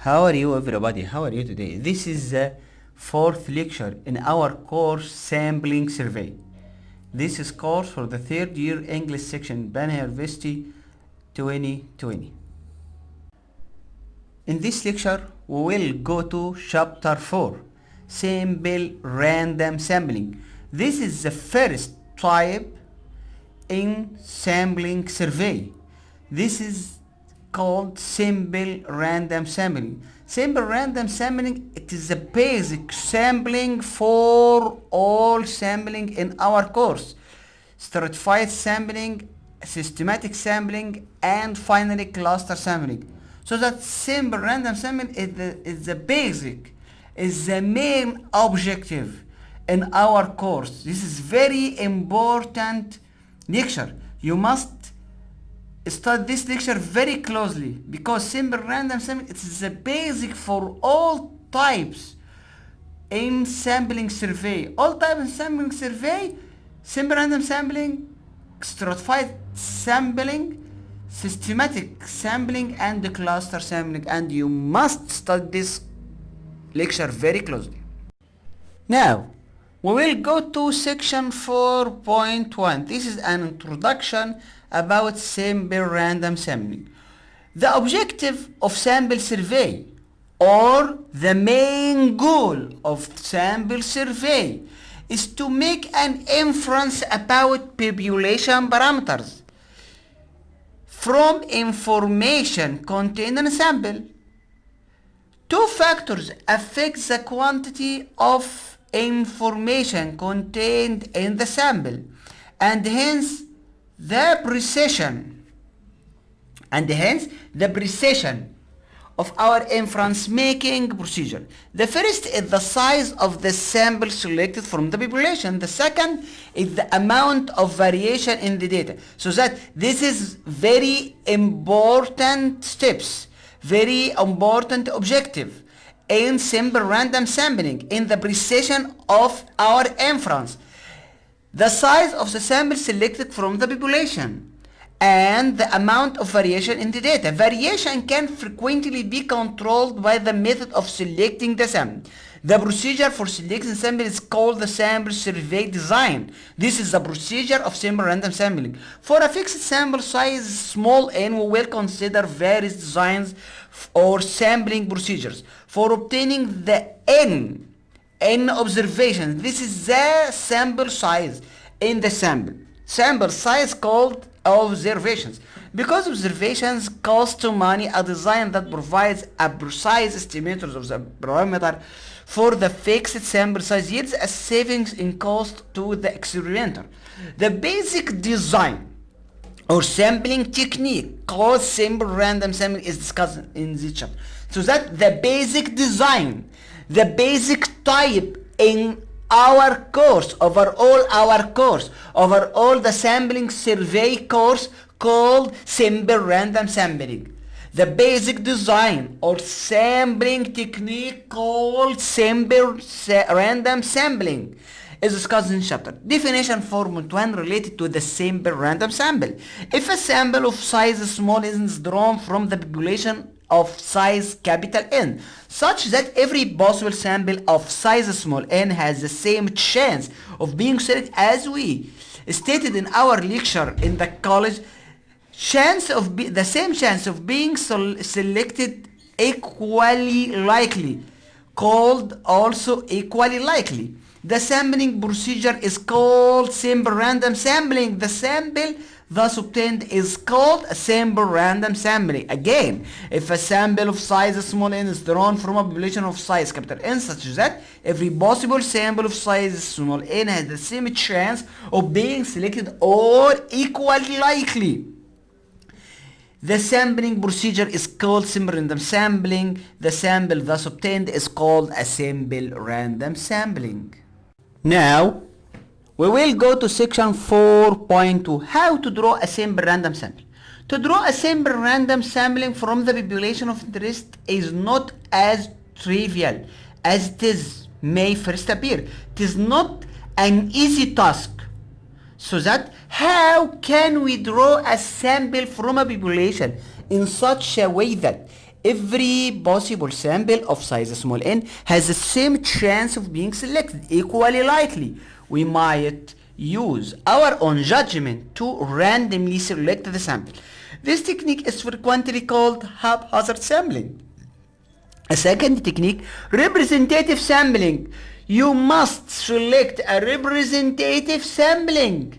How are you everybody? How are you today? This is the fourth lecture in our course Sampling Survey. This is course for the third year English section, Banner University 2020. In this lecture, we will go to chapter 4, Sample Random Sampling. This is the first type in sampling survey. This is called simple random sampling. Simple random sampling, it is the basic sampling for all sampling in our course. Stratified sampling, systematic sampling, and finally cluster sampling. So that simple random sampling is the basic, is the main objective in our course. This is very important lecture. You must study this lecture very closely because simple random sampling is the basic for all types in sampling survey. All types in sampling survey, simple random sampling, stratified sampling, systematic sampling, and the cluster sampling, and you must study this lecture very closely. Now we will go to section 4.1. This is an introduction about sample random sampling. The objective of sample survey, or the main goal of sample survey, is to make an inference about population parameters from information contained in a sample. Two factors affect the quantity of information contained in the sample, and hence the precision of our inference making procedure. The first is the size of the sample selected from the population. The second is the amount of variation in the data. So that this is very important steps, very important objective in simple random sampling, in the precision of our inference. The size of the sample selected from the population and the amount of variation in the data. Variation can frequently be controlled by the method of selecting the sample. The procedure for selecting the sample is called the sample survey design. This is the procedure of simple random sampling. For a fixed sample size small n, we will consider various designs or sampling procedures. For obtaining the n observations, this is the sample size in the sample. Sample size called observations. Because observations cost money, a design that provides a precise estimator of the parameter for the fixed sample size yields a savings in cost to the experimenter. The basic design or sampling technique called simple random sampling is discussed in this chapter. So that the basic design, the basic type in our course, overall the sampling survey course called simple random sampling. The basic design or sampling technique called simple random sampling is discussed in chapter. Definition format 1 related to the simple random sample. If a sample of size small is drawn from the population of size capital N, such that every possible sample of size small n has the same chance of being selected as we stated in our lecture in the college, the same chance of being selected equally likely, called also equally likely. The sampling procedure is called simple random sampling. The sample thus obtained is called a simple random sampling. Again, if a sample of size small n is drawn from a population of size capital N, such that every possible sample of size small n has the same chance of being selected or equally likely, the sampling procedure is called simple random sampling. The sample thus obtained is called a simple random sampling. Now we will go to section 4.2, how to draw a simple random sample. To draw a simple random sampling from the population of interest is not as trivial as it may first appear. It is not an easy task. So that how can we draw a sample from a population in such a way that every possible sample of size small n has the same chance of being selected, equally likely. We might use our own judgment to randomly select the sample. This technique is frequently called haphazard sampling. A second technique, representative sampling. You must select a representative sampling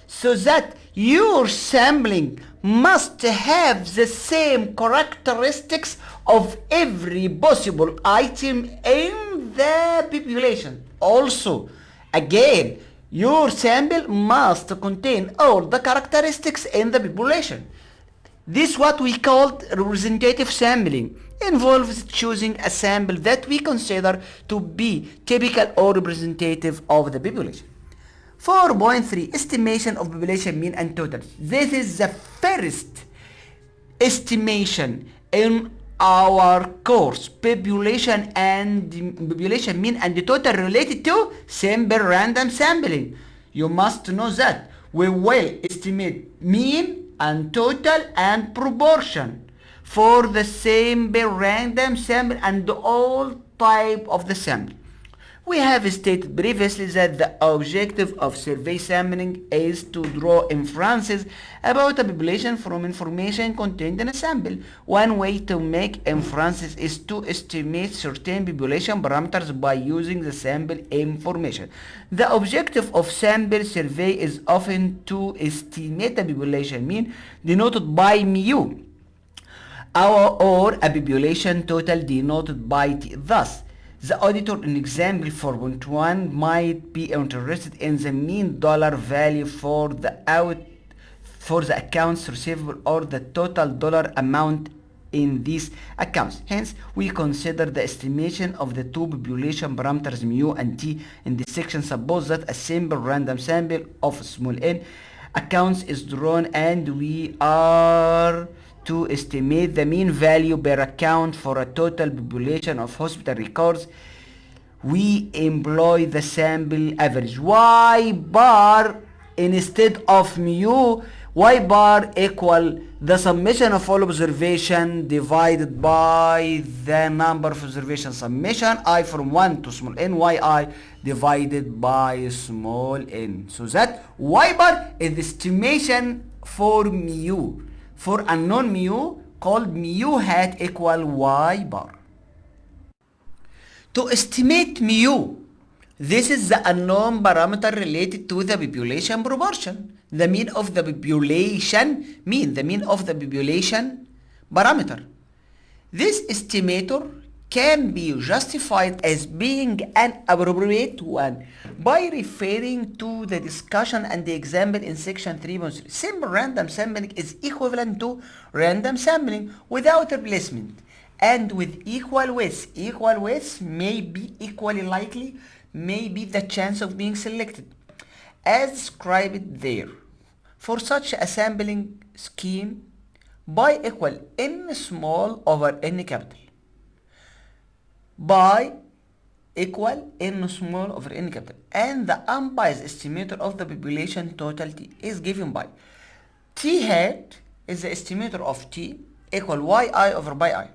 so that your sampling must have the same characteristics of every possible item in the population. Also, again, your sample must contain all the characteristics in the population. This is what we call representative sampling. Involves choosing a sample that we consider to be typical or representative of the population. 4.3 Estimation of population mean and total. This is the first estimation in our course, population mean and total related to simple random sampling. You must know that we will estimate mean and total and proportion for the simple random sample and all type of the sample. We have stated previously that the objective of survey sampling is to draw inferences about a population from information contained in a sample. One way to make inferences is to estimate certain population parameters by using the sample information. The objective of sample survey is often to estimate a population mean denoted by mu, or a population total denoted by t. Thus, the auditor in example 4.1 might be interested in the mean dollar value for the accounts receivable or the total dollar amount in these accounts. Hence, we consider the estimation of the two population parameters mu and t in this section. Suppose that a simple random sample of small n accounts is drawn and we are to estimate the mean value per account for a total population of hospital records. We employ the sample average y bar instead of mu. Y bar equal the summation of all observation divided by the number of observation summation I from 1 to small n yi divided by small n. So that y bar is the estimation for mu. For unknown mu called mu hat equal y bar. To estimate mu, this is the unknown parameter related to the population proportion. The mean of the population parameter. This estimator can be justified as being an appropriate one by referring to the discussion and the example in section 3.3. Simple random sampling is equivalent to random sampling without replacement and with equal weights. Equal weights may be equally likely, may be the chance of being selected, as described there. For such a sampling scheme, by equal n small over n capital. By equal n small over n capital, and the unbiased estimator of the population total t is given by t hat is the estimator of t equal yi over by I,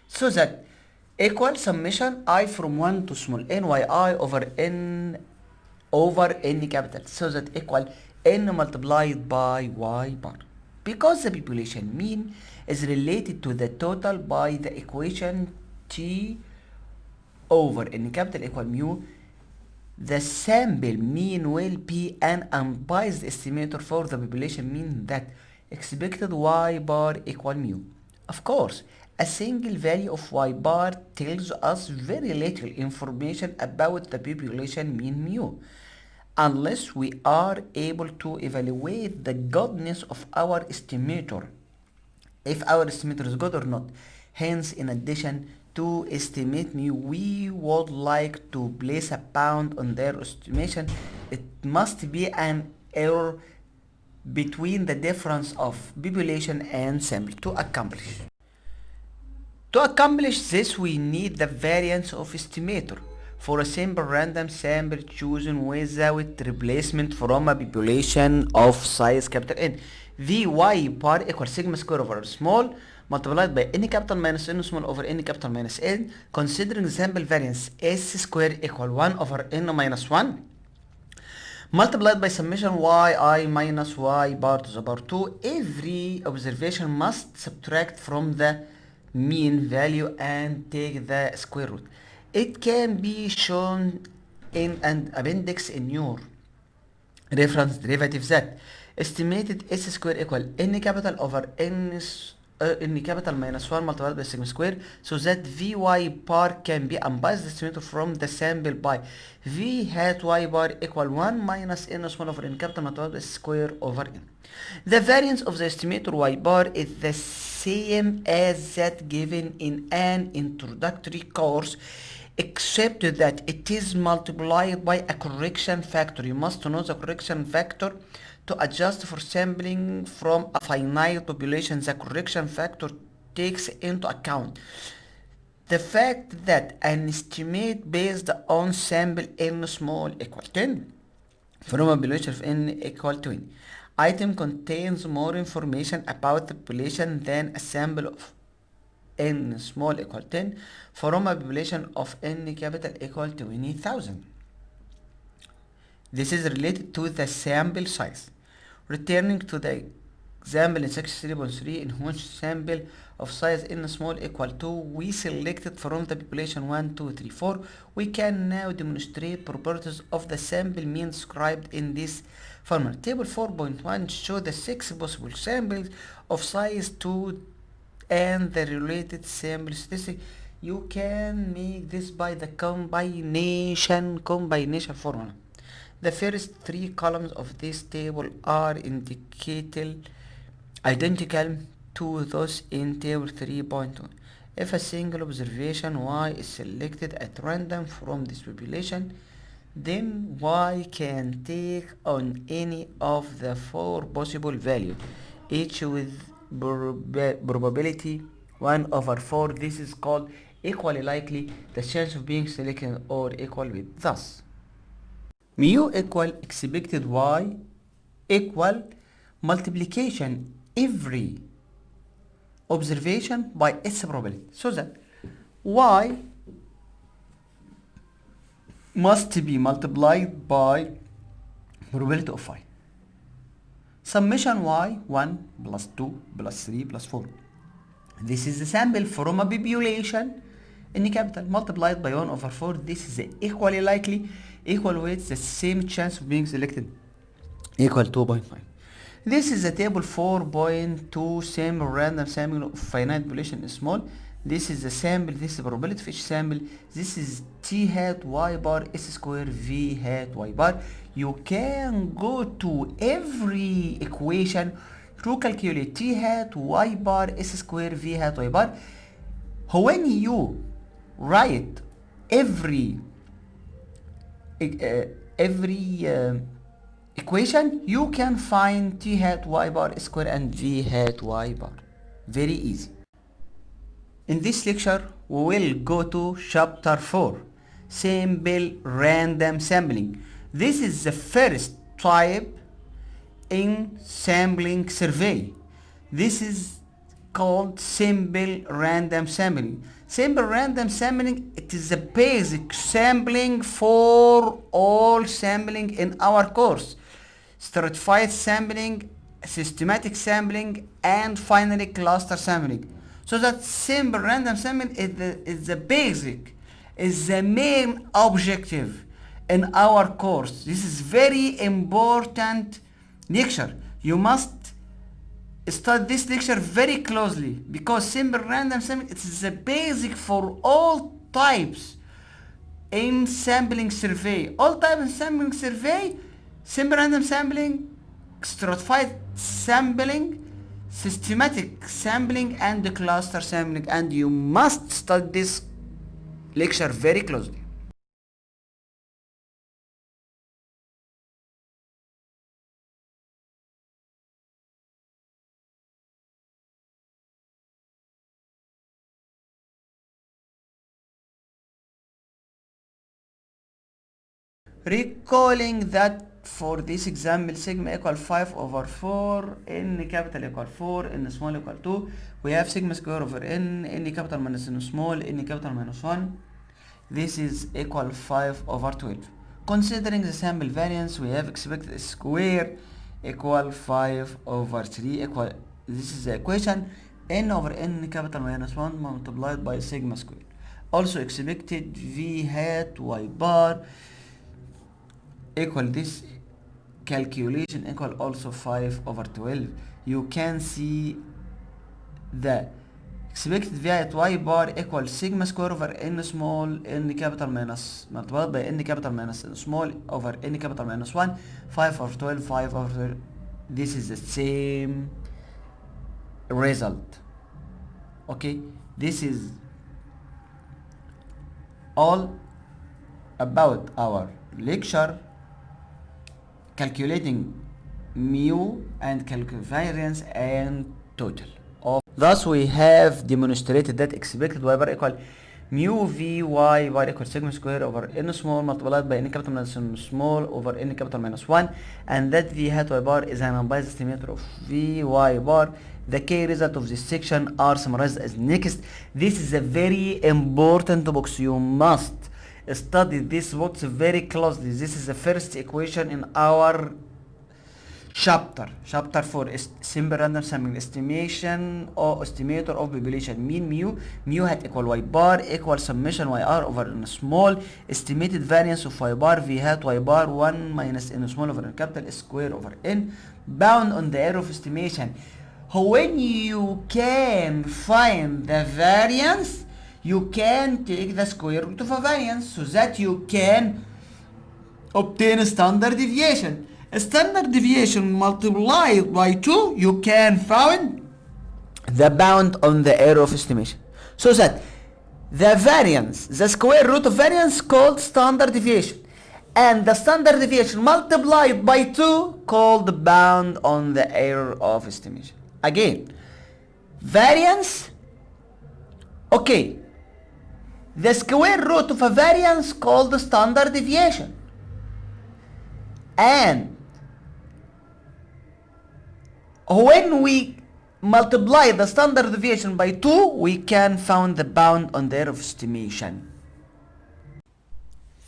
so that equal summation I from 1 to small n yi over n capital, so that equal n multiplied by y bar. Because the population mean is related to the total by the equation t over n capital equal mu, the sample mean will be an unbiased estimator for the population mean that expected y bar equal mu. Of course, a single value of y bar tells us very little information about the population mean mu, unless we are able to evaluate the goodness of our estimator, if our estimator is good or not. Hence, in addition to estimate mu, we would like to place a bound on their estimation. It must be an error between the difference of population and sample. To accomplish this, we need the variance of estimator for a simple random sample chosen without replacement from a population of size capital N. The y bar equals sigma square over small multiplied by n capital minus n small over n capital minus n, considering the sample variance s square equal 1 over n minus 1, multiplied by summation yi minus y bar to the power 2. Every observation must subtract from the mean value and take the square root. It can be shown in an appendix in your reference derivative that estimated s square equal n capital over n capital minus 1 multiplied by sigma square, so that vy bar can be unbiased estimator from the sample by v hat y bar equal 1 minus n small over n capital multiplied by square over n. The variance of the estimator y bar is the same as that given in an introductory course, except that it is multiplied by a correction factor. You must know the correction factor to adjust for sampling from a finite population. The correction factor takes into account the fact that an estimate based on sample n small equal 10 from a population of n equal 20 item contains more information about the population than a sample of n small equal 10 from a population of n capital equal 20,000. This is related to the sample size. Returning to the example in section 3.3, in which sample of size n small equal 2 we selected from the population 1, 2, 3, 4, we can now demonstrate properties of the sample mean described in this formula. Table 4.1 shows the 6 possible samples of size 2 and the related sample statistic. You can make this by the combination formula. The first 3 columns of this table are identical to those in table 3.1. If a single observation y is selected at random from this population, then y can take on any of the 4 possible values, each with probability 1 over 4. This is called equally likely, the chance of being selected or equal with. Thus, mu equal expected y equal multiplication every observation by its probability, so that y must be multiplied by probability of y. Summation y 1 plus 2 plus 3 plus 4. This is the sample from a population in capital multiplied by 1 over 4. This is equally likely, equal weights, the same chance of being selected, equal 2.5. This is the table 4.2, sample random sampling of finite population is small. This is the sample, this is the probability of each sample. This is t hat y bar s square v hat y bar. You can go to every equation to calculate t hat y bar s square v hat y bar. When you write every equation, you can find t hat y bar square and v hat y bar. Very easy. In this lecture, we will go to chapter 4, sample random sampling. This is the first type in sampling survey. This is called simple random sampling. Simple random sampling, it is the basic sampling for all sampling in our course. Stratified sampling, systematic sampling, and finally cluster sampling. So that simple random sampling is the basic, is the main objective in our course. This is very important lecture. You must study this lecture very closely, because simple random sampling, it is the basic for all types in sampling survey. All types in sampling survey, simple random sampling, stratified sampling, systematic sampling, and the cluster sampling, and you must study this lecture very closely. Recalling that for this example sigma equal 5 over 4, n capital equal 4, n small equal 2. We have sigma square over n capital minus n small, n capital minus 1. This is equal 5 over 12. Considering the sample variance, we have expected square equal 5 over 3 equal, this is the equation, n over n capital minus 1 multiplied by sigma square. Also expected v hat y bar equal this calculation equal also 5 over 12. You can see the expected v hat y bar equal sigma square over n small n capital minus multiplied by n capital minus n small over n capital minus 1, 5 over 12, 5 over 12. This is the same result. Okay, this is all about our lecture calculating mu and calculate variance and total. Thus we have demonstrated that expected y bar equal mu v y bar equal sigma square over n small multiplied by n capital minus n small over n capital minus 1, and that v hat y bar is an unbiased estimator of v y bar. The key result of this section are summarized as next. This is a very important box. You must study this box very closely. This is the first equation in our chapter 4, simple random sampling estimation or estimator of population mean mu hat equal y bar equal summation yr over n small estimated variance of y bar v hat y bar 1 minus n small over n capital square over n bound on the error of estimation. When you can find the variance, you can take the square root of a variance so that you can obtain a standard deviation. A standard deviation multiplied by 2, you can find the bound on the error of estimation. So that the variance, the square root of variance called standard deviation, and the standard deviation multiplied by 2 called the bound on the error of estimation. Again, variance, okay, the square root of a variance called the standard deviation, and when we multiply the standard deviation by 2, we can find the bound on the error of estimation.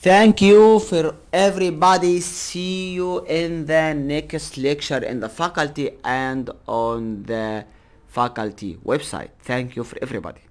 Thank you for everybody. See you in the next lecture in the faculty and on the faculty website. Thank you for everybody.